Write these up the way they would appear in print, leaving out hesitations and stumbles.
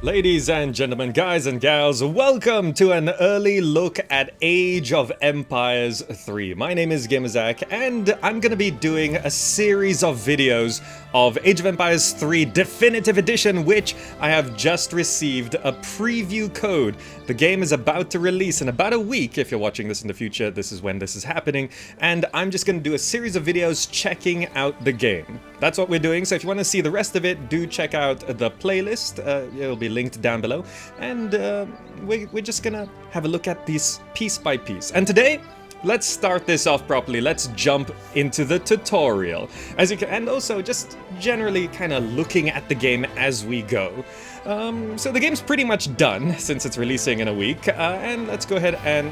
Ladies and gentlemen, guys and gals, welcome to an early look at Age of Empires 3. My name is Gamerzak, and I'm gonna be doing a series of videos of Age of Empires 3 Definitive Edition, which I have just received a preview code. The game is about to release in about a week. If you're watching this in the future, this is when this is happening, and I'm just gonna do a series of videos checking out the game. That's what we're doing, so if you want to see the rest of it, do check out the playlist. It'll be linked down below, and we're just gonna have a look at these piece by piece. And today, let's start this off properly. Let's jump into the tutorial, as you can, and also just generally kind of looking at the game as we go. So the game's pretty much done since it's releasing in a week, and let's go ahead and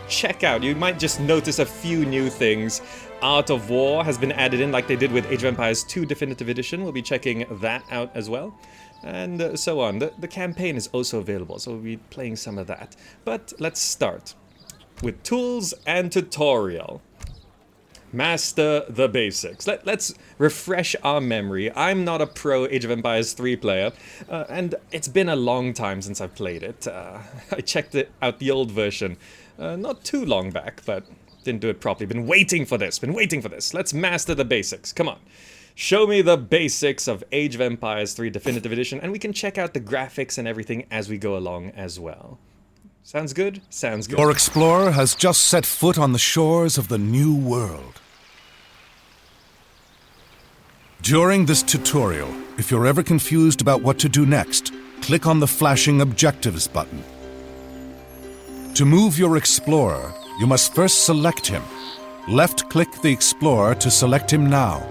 check out. You might just notice a few new things. Art of War has been added in like they did with Age of Empires 2 Definitive Edition. We'll be checking that out as well. And so on. The campaign is also available, so we'll be playing some of that. But let's start with tools and tutorial. Master the basics. Let's refresh our memory. I'm not a pro Age of Empires 3 player, and it's been a long time since I've played it. I checked out the old version not too long back, but didn't do it properly. Been waiting for this. Let's master the basics. Come on. Show me the basics of Age of Empires 3 Definitive Edition, and we can check out the graphics and everything as we go along as well. Sounds good? Sounds good. Your explorer has just set foot on the shores of the New World. During this tutorial, if you're ever confused about what to do next, click on the flashing Objectives button. To move your explorer, you must first select him. Left-click the explorer to select him now.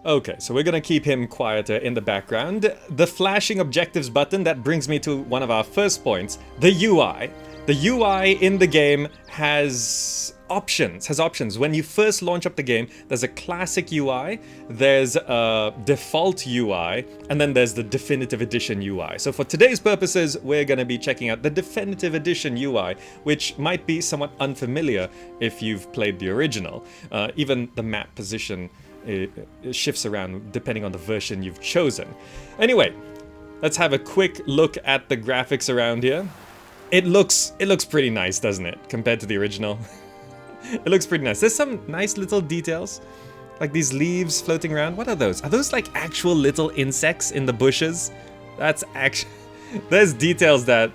Okay, so we're gonna keep him quieter in the background. The flashing objectives button, that brings me to one of our first points, the UI. The UI in the game has options. When you first launch up the game, there's a classic UI, there's a default UI, and then there's the Definitive Edition UI. So for today's purposes, we're gonna be checking out the Definitive Edition UI, which might be somewhat unfamiliar if you've played the original. Even the map position it shifts around depending on the version you've chosen. Anyway, let's have a quick look at the graphics around here. It looks pretty nice, doesn't it, compared to the original? It looks pretty nice. There's some nice little details, like these leaves floating around. What are those? Are those like actual little insects in the bushes? That's actually... There's details that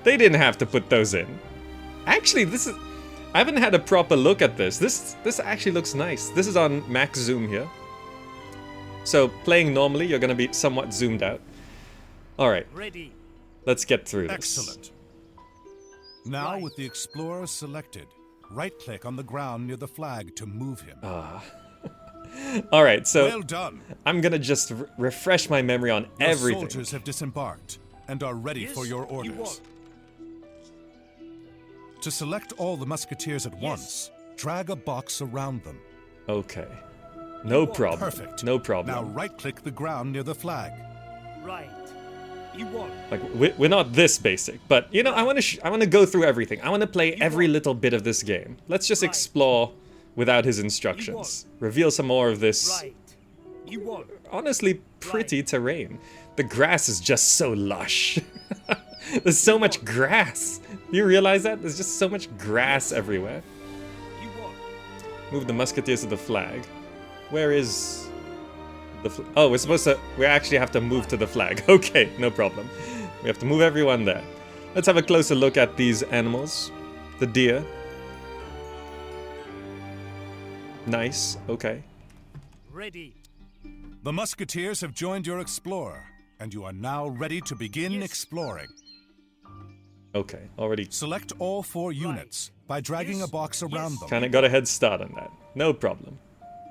they didn't have to put those in. Actually, this is... I haven't had a proper look at this. This actually looks nice. This is on max zoom here. So playing normally, you're going to be somewhat zoomed out. All right. Ready. Let's get through this. Excellent. Now with the explorer selected, right-click on the ground near the flag to move him. All right, so well done. I'm going to just refresh my memory on Your everything. soldiers have disembarked and are ready for your orders. To select all the musketeers at once, drag a box around them. Okay. No problem. Perfect. No problem. Now right-click the ground near the flag. Right. You won. Like we're not this basic, but you know, I want to go through everything. I want to play every little bit of this game. Let's just explore without his instructions. Reveal some more of this. Right. You won. Honestly, pretty terrain. The grass is just so lush. There's so much grass. Do you realize that? There's just so much grass everywhere. You won. Move the musketeers to the flag. Where is the oh, we actually have to move to the flag. Okay, no problem. We have to move everyone there. Let's have a closer look at these animals. The deer. Nice, okay. Ready. The musketeers have joined your explorer, and you are now ready to begin exploring. Okay, already Select all 4 units by dragging a box around them. kinda got a head start on that. No problem.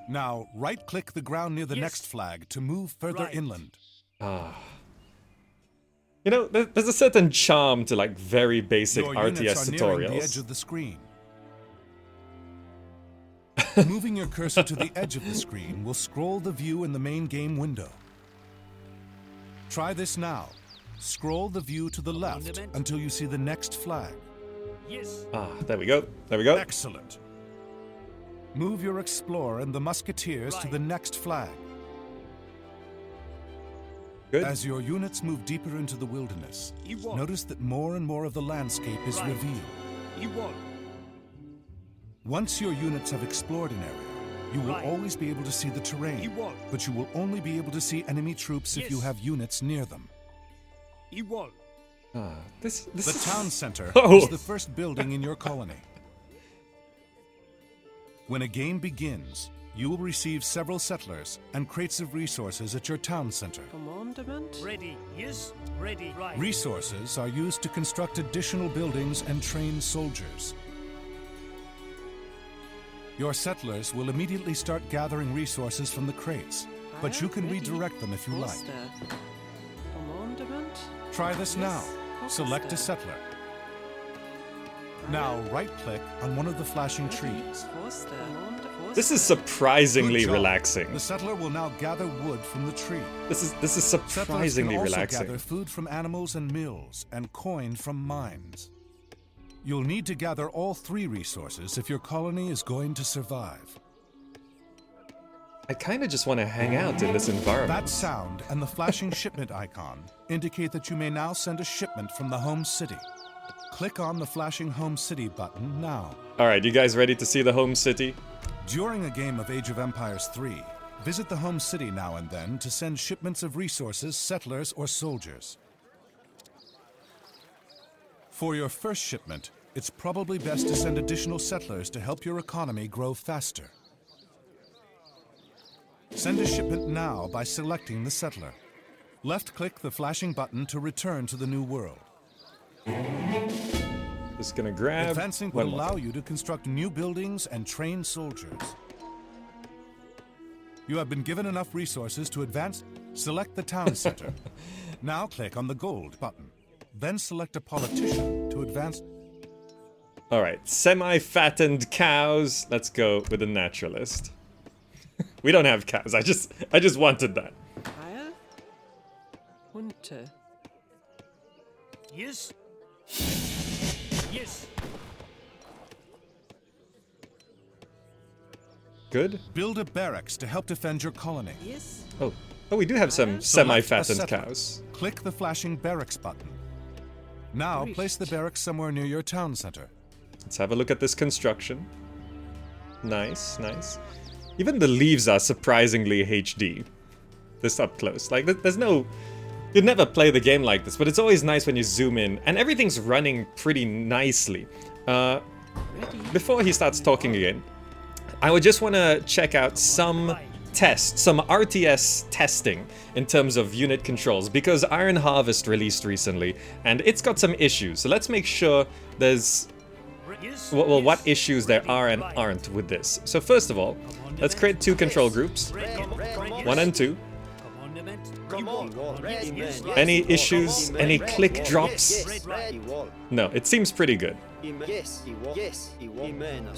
Now, right-click the ground near the next flag to move further inland. You know, there's a certain charm to like very basic Your RTS units are nearing the edge tutorials. of the screen. Moving your cursor to the edge of the screen will scroll the view in the main game window. Try this now. Scroll the view to the left until you see the next flag. Yes. There we go. There we go. Excellent. Move your explorer and the musketeers to the next flag. Good. As your units move deeper into the wilderness, You won. notice that more and more of the landscape is Right. revealed. You won. Once your units have explored an area, you will Right. always be able to see the terrain, You won. but you will only be able to see enemy troops if you Yes. have units near them. You won. This The is... town center Oh. is the first building in your colony. When a game begins, you will receive several settlers and crates of resources at your town center. Commandment? Ready. Yes. Ready. Right. Resources are used to construct additional buildings and train soldiers. Your settlers will immediately start gathering resources from the crates, but you can Ready. redirect them if you like. Foster. Commandment? Try this now. Yes. Select a Foster. settler. Now right-click on one of the flashing Ready. trees. Foster. Foster. This is surprisingly Good job. relaxing. The settler will now gather wood from the tree. This is Settlers surprisingly can also relaxing. gather food from animals and mills and coin from mines. You'll need to gather all three resources if your colony is going to survive. I kind of just want to hang out in this environment. That sound and the flashing shipment icon indicate that you may now send a shipment from the home city. Click on the flashing home city button now. All right, you guys ready to see the home city? During a game of Age of Empires 3, visit the home city now and then to send shipments of resources, settlers, or soldiers. For your first shipment, it's probably best to send additional settlers to help your economy grow faster. Send a shipment now by selecting the settler. Left-click the flashing button to return to the new world. Just gonna grab Advancing one will more. allow you to construct new buildings and train soldiers. You have been given enough resources to advance. Select the town center. Now click on the gold button. Then select a politician to advance. All right, semi-fattened cows. Let's go with a naturalist. We don't have cows. I just wanted that. Heil? Winter. Yes. Yes. Good. Build a barracks to help defend your colony. Yes. Oh, we do have some Select a semi-fattened settler. cows. Click the flashing barracks button. Now Great. place the barracks somewhere near your town center. Let's have a look at this construction. Nice, nice. Even the leaves are surprisingly HD. This up close. Like, there's no... You'd never play the game like this, but it's always nice when you zoom in. And everything's running pretty nicely. Ready. Before he starts talking again, I would just want to check out some tests, some RTS testing in terms of unit controls, because Iron Harvest released recently, and it's got some issues. So let's make sure there's... Yes. Well, what Yes. issues there are and Right. aren't with this. So first of all, let's create two control groups, Ready. 1 and 2. Commandment. Come on, ready, Yes. man. Any Yes, issues, man. any Yes, click yes, drops? Yes, ready, wall. No, it seems pretty good. Yes, yes, amen.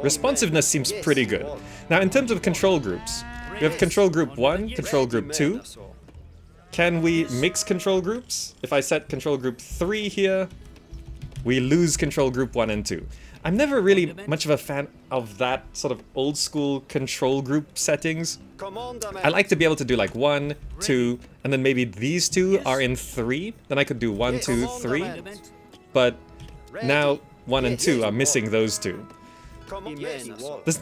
Responsiveness seems pretty good. Now, in terms of control groups, we have control group 1, control group 2. Can we mix control groups? If I set control group 3 here, we lose control group 1 and 2. I'm never really much of a fan of that sort of old school control group settings. I like to be able to do like 1, 2, and then maybe these two are in 3. Then I could do 1, 2, 3. But now 1 and 2 are missing those two. There's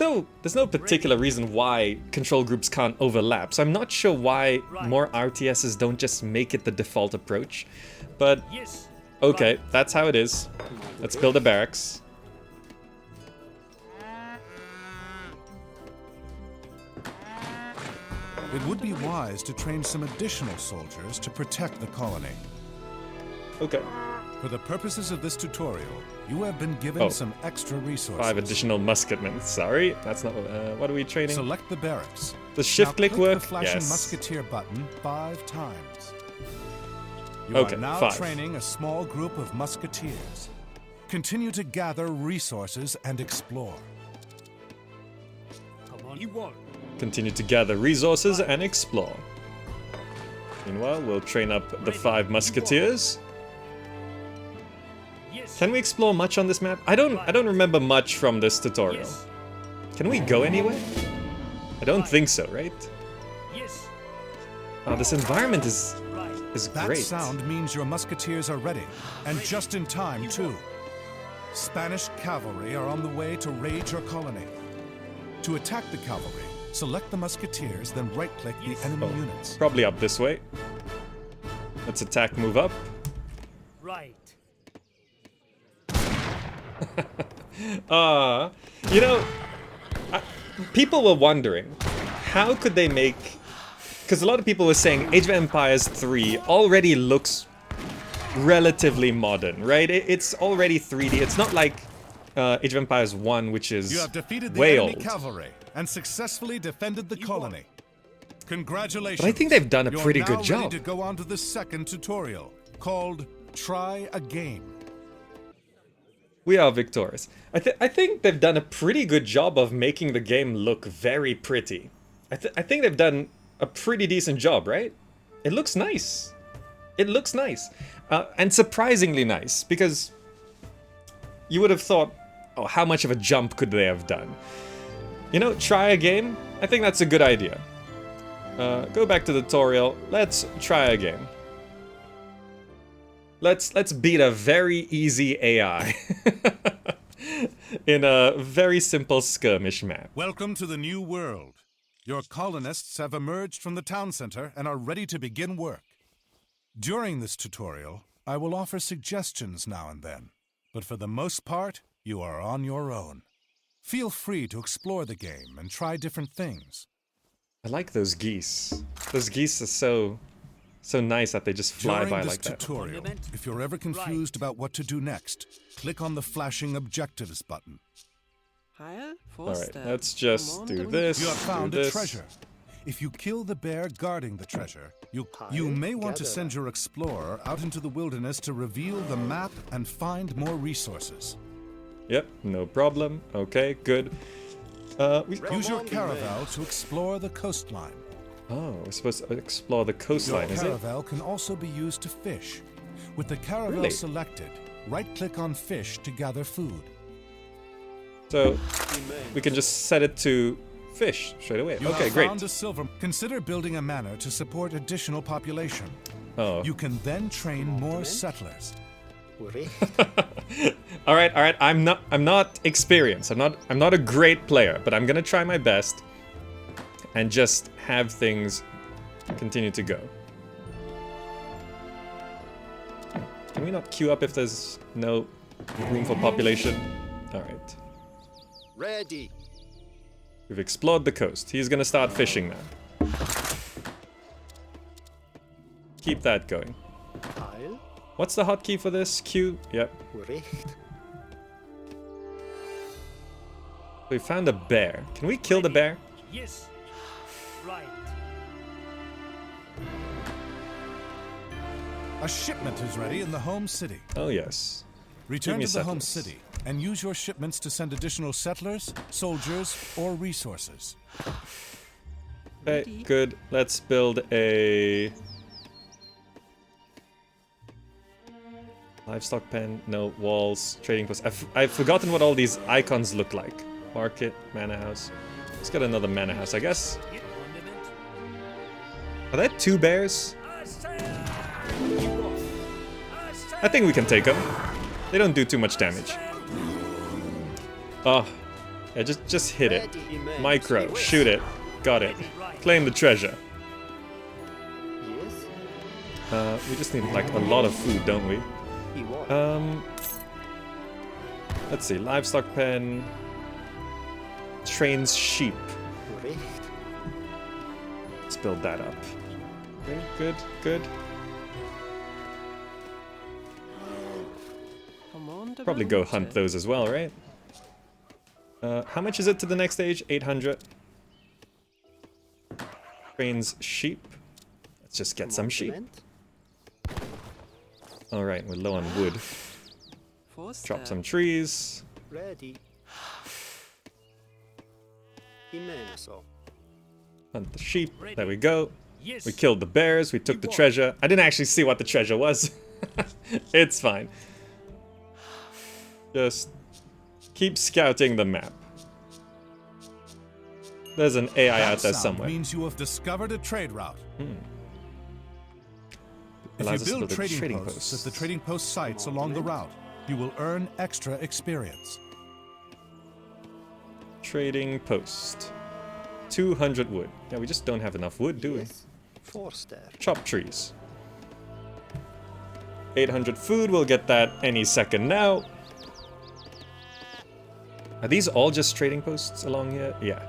no particular reason why control groups can't overlap, so I'm not sure why more RTSs don't just make it the default approach. But Yes. okay, that's how it is. Let's build a barracks. It would be wise to train some additional soldiers to protect the colony. Okay. For the purposes of this tutorial, you have been given Oh. some extra resources. 5 additional musketmen. Sorry, that's not what are we training? Select the barracks. Does shift Now click click work? the flashing Yes. musketeer button 5 times. You Okay, are now 5. training a small group of musketeers. Continue to gather resources and explore. Come on. You won. Continue to gather resources and explore. Meanwhile, we'll train up the 5 musketeers. Yes. Can we explore much on this map? I don't remember much from this tutorial. Yes. Can we go anywhere? I don't think so, right? Yes. Oh, this environment is That great. sound means your musketeers are ready, and just in time, too. Spanish cavalry are on the way to raid your colony. To attack the cavalry, select the musketeers, then right-click the enemy units. Probably up this way. Let's attack, move up. Right. You know, people were wondering, how could they make... Because a lot of people were saying Age of Empires 3 already looks relatively modern, right? It's already 3D. It's not like Age of Empires 1, which is You have defeated the way enemy old. cavalry and successfully defended the colony. Congratulations. But I think they've done a You're pretty now good ready job. to go on to the second tutorial, called Try Again. We are victorious. I think they've done a pretty good job of making the game look very pretty. I think they've done a pretty decent job, right? It looks nice. It looks nice. And surprisingly nice, because you would have thought, oh, how much of a jump could they have done? You know, try a game? I think that's a good idea. Go back to the tutorial. Let's try a game. Let's beat a very easy AI in a very simple skirmish map. Welcome to the new world. Your colonists have emerged from the town center and are ready to begin work. During this tutorial, I will offer suggestions now and then, but for the most part, you are on your own. Feel free to explore the game and try different things. I like those geese. Those geese are so nice that they just fly During by this like that. tutorial, if you're ever confused about what to do next, click on the flashing objectives button. Heil, Alright, Forster, let's just do this. You have found do a this. treasure. If you kill the bear guarding the treasure, you may want to send your explorer out into the wilderness to reveal the map and find more resources. Yep, no problem. Okay, good. Use your caravel to explore the coastline. Oh, we're supposed to explore the Your coastline, is it? caravel can also be used to fish. With the caravel Really? selected, right-click on fish to gather food. So we can just set it to fish straight away. You Okay, have great. found a silver. Consider building a manor to support additional population. Oh. You can then train more settlers. all right. I'm not experienced. I'm not a great player, but I'm gonna try my best and just have things continue to go. Can we not queue up if there's no room for population? All right. Ready. We've explored the coast. He's gonna start fishing now. Keep that going. Heil. What's the hotkey for this? Q? Yep. Recht. We found a bear. Can we kill the bear? Yes. Right. A shipment is ready in the home city. Oh, yes. Return me to the home settlers. city and use your shipments to send additional settlers, soldiers, or resources. Okay, good. Let's build a... livestock pen, no, walls, trading post. I've forgotten what all these icons look like. Market, manor house. Let's get another manor house, I guess. Are there two bears? I think we can take them. They don't do too much damage. Oh, yeah, just hit it. Micro, shoot it. Got it. Claim the treasure. Yes. We just need like a lot of food, don't we? He was. Let's see. Livestock pen. Trains sheep. Recht. Let's build that up. Okay, good, good. Probably go hunt those as well, right? How much is it to the next stage? 800. Trains sheep. Let's just get some sheep. Alright, we're low on wood. Chop some trees. Ready. Immenso. Hunt the sheep. There we go. Yes. We killed the bears. We took the treasure. I didn't actually see what the treasure was. It's fine. Just keep scouting the map. There's an AI out there That sound somewhere. means you have discovered a trade route. If you allows us to build build a trading posts at the trading post sites along the route, you will earn extra experience. Trading post. 200 wood. Yeah, we just don't have enough wood, do we? Yes. Forster. Chop trees. 800 food, we'll get that any second now. Are these all just trading posts along here? Yeah.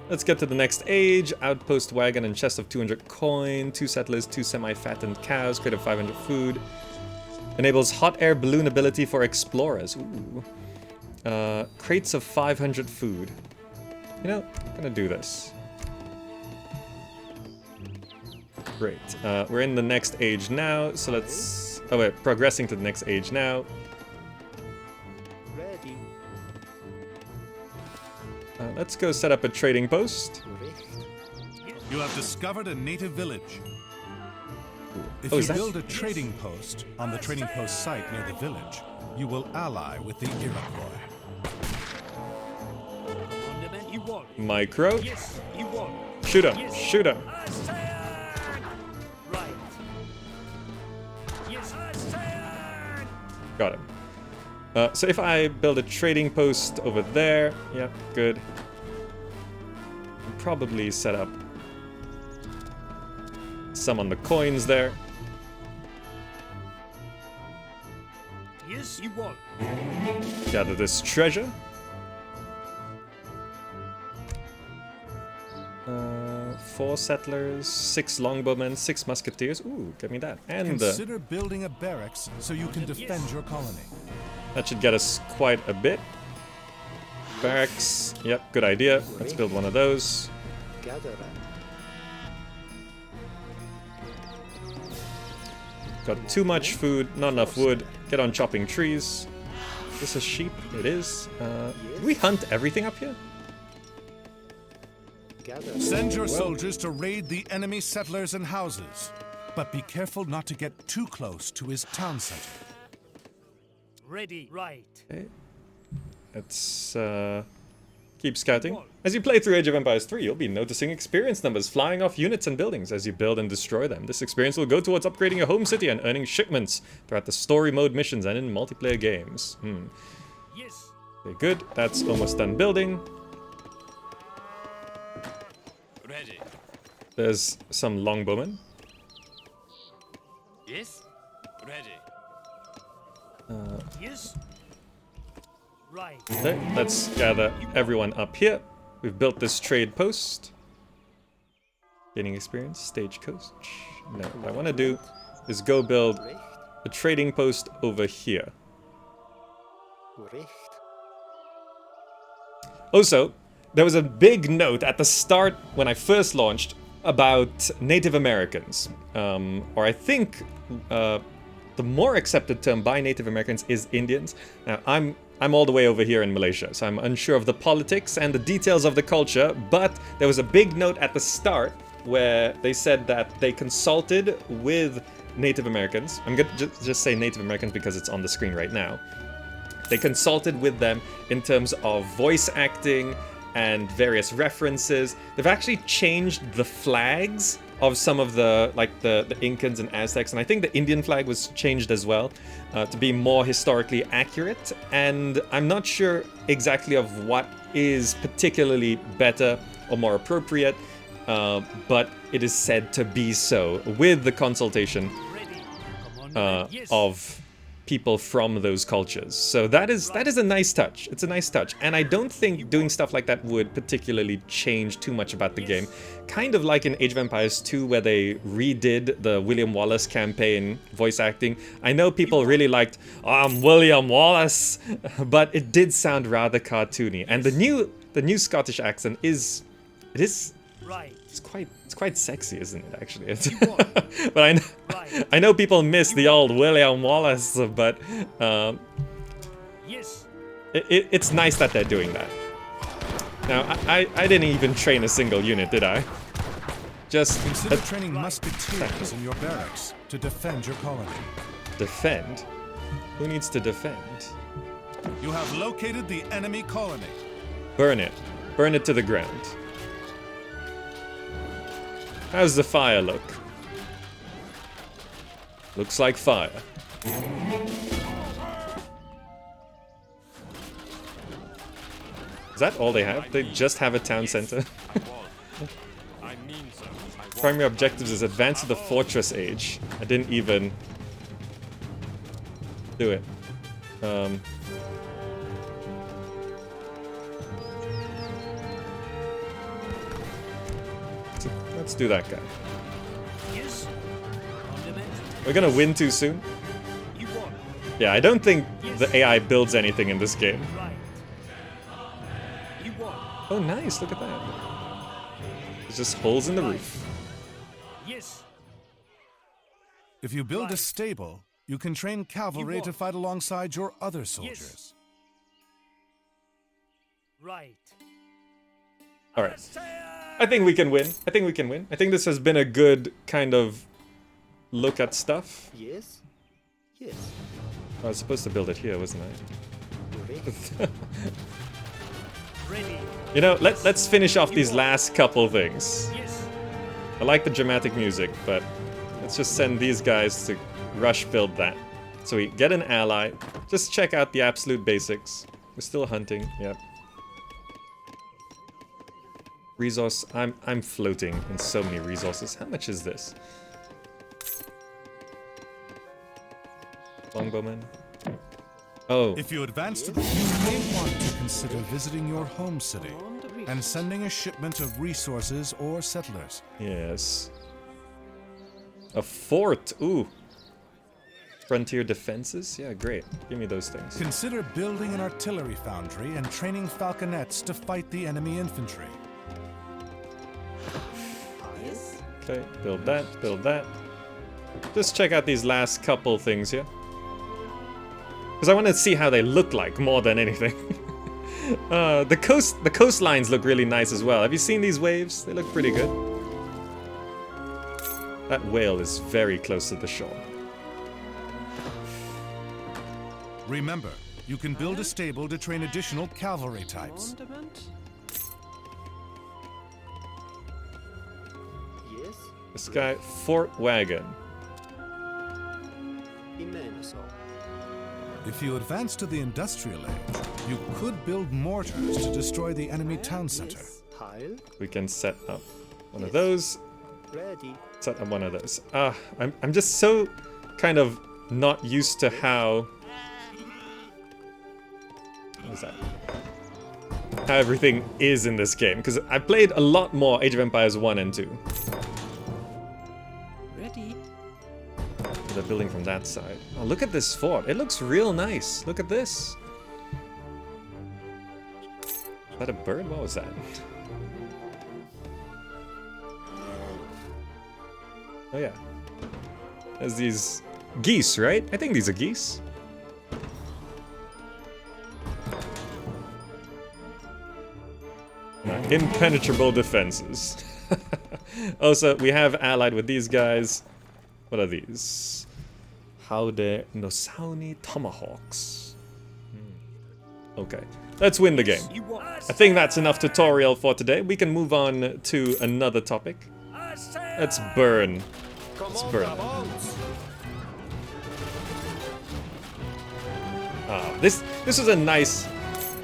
Let's get to the next age. Outpost wagon and chest of 200 coin. 2 settlers, 2 semi-fattened cows. Crate of 500 food. Enables hot air balloon ability for explorers. Ooh. Crates of 500 food. You know, I'm gonna do this. Great. We're in the next age now, so let's... Oh wait, progressing to the next age now. Ready. Let's go set up a trading post. Recht. You have discovered a native village. If Oh, you is that- build a trading post on the trading post site near the village, you will ally with the Iroquois. Commandment, you want. Micro. Yes, you want. Shoot him. Shoot him. Right. Yes, stand. Got him. So if I build a trading post over there, yeah, good. Probably set up some on the coins there. Yes, you want. Gather this treasure. 4 settlers, 6 longbowmen, 6 musketeers. Ooh, give me that. And Consider building a barracks so you can defend your colony. that should get us quite a bit. Barracks. Yep, good idea. Let's build one of those. Gatherer. Got too much food, not enough wood. Get on chopping trees. This is sheep. It is. Do we hunt everything up here? Gather. Send your soldiers to raid the enemy settlers and houses. But be careful not to get too close to his town center. Ready. Right. Okay. Let's keep scouting. As you play through Age of Empires 3, you'll be noticing experience numbers flying off units and buildings as you build and destroy them. This experience will go towards upgrading your home city and earning shipments throughout the story mode missions and in multiplayer games. Yes. Okay, good. That's almost done building. Ready. There's some longbowmen. Yes. Ready. Yes. Right. Okay, let's gather everyone up here. We've built this trade post. Gaining experience, stagecoach. No, what I want to do is go build Recht. a trading post over here. Recht. Also, there was a big note at the start when I first launched about Native Americans. Or I think the more accepted term by Native Americans is Indians. Now, I'm all the way over here in Malaysia, so I'm unsure of the politics and the details of the culture, but there was a big note at the start where they said that they consulted with Native Americans. I'm going to just say Native Americans because it's on the screen right now. They consulted with them in terms of voice acting and various references. They've actually changed the flags of some of the, like the Incans and Aztecs, and I think the Indian flag was changed as well to be more historically accurate. And I'm not sure exactly of what is particularly better or more appropriate, but it is said to be so with the consultation Ready. Commandment. Yes. of people from those cultures. So that is a nice touch. It's a nice touch. And I don't think doing stuff like that would particularly change too much about the game. Kind of like in Age of Empires 2 where they redid the William Wallace campaign voice acting. I know people really liked, oh, I'm William Wallace, but it did sound rather cartoony. And the new Scottish accent is Right. it's quite sexy, isn't it? Actually, but I know people miss the old William Wallace, but Yes. it's nice that they're doing that. Now, I didn't even train a single unit, did I? Just Consider training musketeers in your barracks to defend your colony. defend. Who needs to defend? You have located the enemy colony. Burn it. Burn it to the ground. How's the fire look? Looks like fire. Is that all they have? They just have a town center? Primary objectives is advance to the fortress age. I didn't even do it. Let's do that guy. Yes. Fundament. We're gonna win too soon. You won. Yeah, I don't think the AI builds anything in this game. Right. You won. Oh, nice. Look at that. There's just holes in the roof. Yes. If you build a Right. stable, you can train cavalry to won. fight alongside your other soldiers. Right. All right. I think we can win. I think we can win. I think this has been a good kind of look at stuff. Yes. Yes. I was supposed to build it here, wasn't I? Ready. Ready. You know, let's finish off these last couple things. Yes. I like the dramatic music, but let's just send these guys to rush build that. So we get an ally. Just check out the absolute basics. We're still hunting. Yep. Resource. I'm floating in so many resources. How much is this? Longbowman. Oh. If you advance to the, you may want to consider visiting your home city and sending a shipment of resources or settlers. Yes. A fort. Ooh. Frontier defenses? Yeah, great. Give me those things. Consider building an artillery foundry and training falconets to fight the enemy infantry. Okay, build that, build that. Just check out these last couple things here. Because I want to see how they look like more than anything. The coastlines look really nice as well. Have you seen these waves? They look pretty good. That whale is very close to the shore. Remember, you can build a stable to train additional cavalry types. Commandment. Yes. This guy, Fort Wagon. Immenso. If you advance to the industrial age, you could build mortars to destroy the enemy town center. Heil. We can set up one of those. Ready. Set up one of those. I'm just so kind of not used to how... What is that? How everything is in this game, because I played a lot more Age of Empires 1 and 2. Ready. They're building from that side. Oh, look at this fort. It looks real nice. Look at this. Is that a bird? What was that? Oh yeah. There's these geese, right? I think these are geese. Impenetrable defenses. Also, we have allied with these guys. What are these? Haude Nosauni Tomahawks. Okay, let's win the game. You won. I think that's enough tutorial for today. We can move on to another topic. Let's burn. Let's burn. This was a nice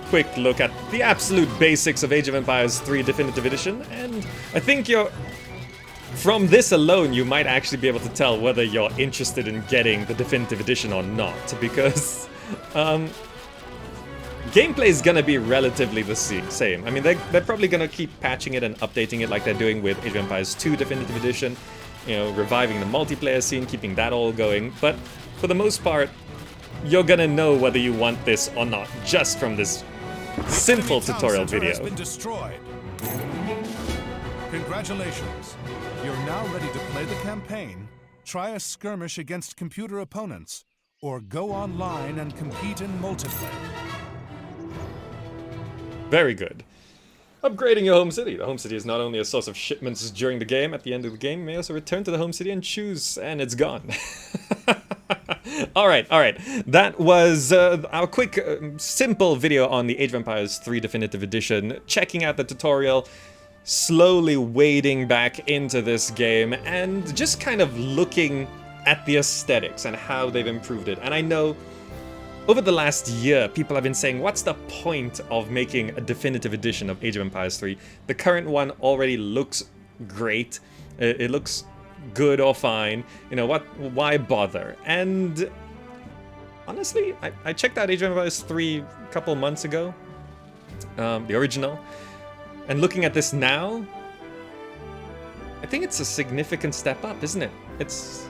quick look at the absolute basics of Age of Empires 3 Definitive Edition, and I think from this alone you might actually be able to tell whether you're interested in getting the Definitive Edition or not, because gameplay is gonna be relatively the same. I mean, they're probably gonna keep patching it and updating it like they're doing with Age of Empires 2 Definitive Edition, you know, reviving the multiplayer scene, keeping that all going, but for the most part, you're gonna know whether you want this or not, just from this simple tutorial video. Has been destroyed. Congratulations. You're now ready to play the campaign, try a skirmish against computer opponents, or go online and compete in multiplayer. Very good. Upgrading your home city. The home city is not only a source of shipments during the game, at the end of the game, you may also return to the home city and choose, and it's gone. Alright. That was our quick, simple video on the Age of Empires 3 Definitive Edition. Checking out the tutorial, slowly wading back into this game, and just kind of looking at the aesthetics and how they've improved it. And I know over the last year, people have been saying, what's the point of making a definitive edition of Age of Empires 3? The current one already looks great. It looks good or fine. You know, why bother? And honestly, I checked out Age of Empires 3 a couple months ago, the original, and looking at this now, I think it's a significant step up, isn't it? It's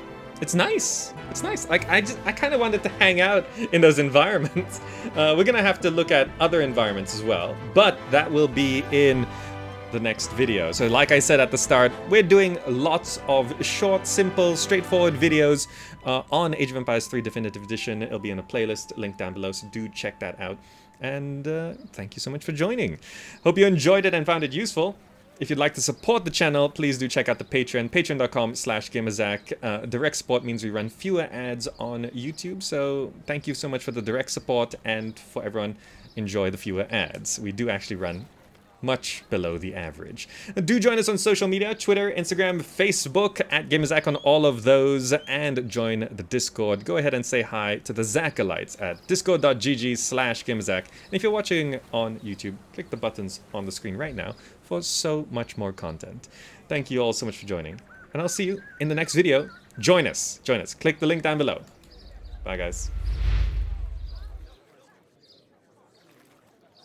nice. It's nice. Like, I kind of wanted to hang out in those environments. We're gonna have to look at other environments as well, but that will be in the next video. So like I said at the start, we're doing lots of short, simple, straightforward videos on Age of Empires 3 Definitive Edition. It'll be in a playlist linked down below, so do check that out. And thank you so much for joining. Hope you enjoyed it and found it useful. If you'd like to support the channel, please do check out the Patreon, patreon.com/GamerZack. Direct support means we run fewer ads on YouTube, so thank you so much for the direct support, and for everyone, enjoy the fewer ads. We do actually run much below the average. Do join us on social media, Twitter, Instagram, Facebook, at GamerZack on all of those, and join the Discord. Go ahead and say hi to the Zackalites at discord.gg/GamerZack. And if you're watching on YouTube, click the buttons on the screen right now for so much more content. Thank you all so much for joining, and I'll see you in the next video. Join us. Click the link down below. Bye, guys.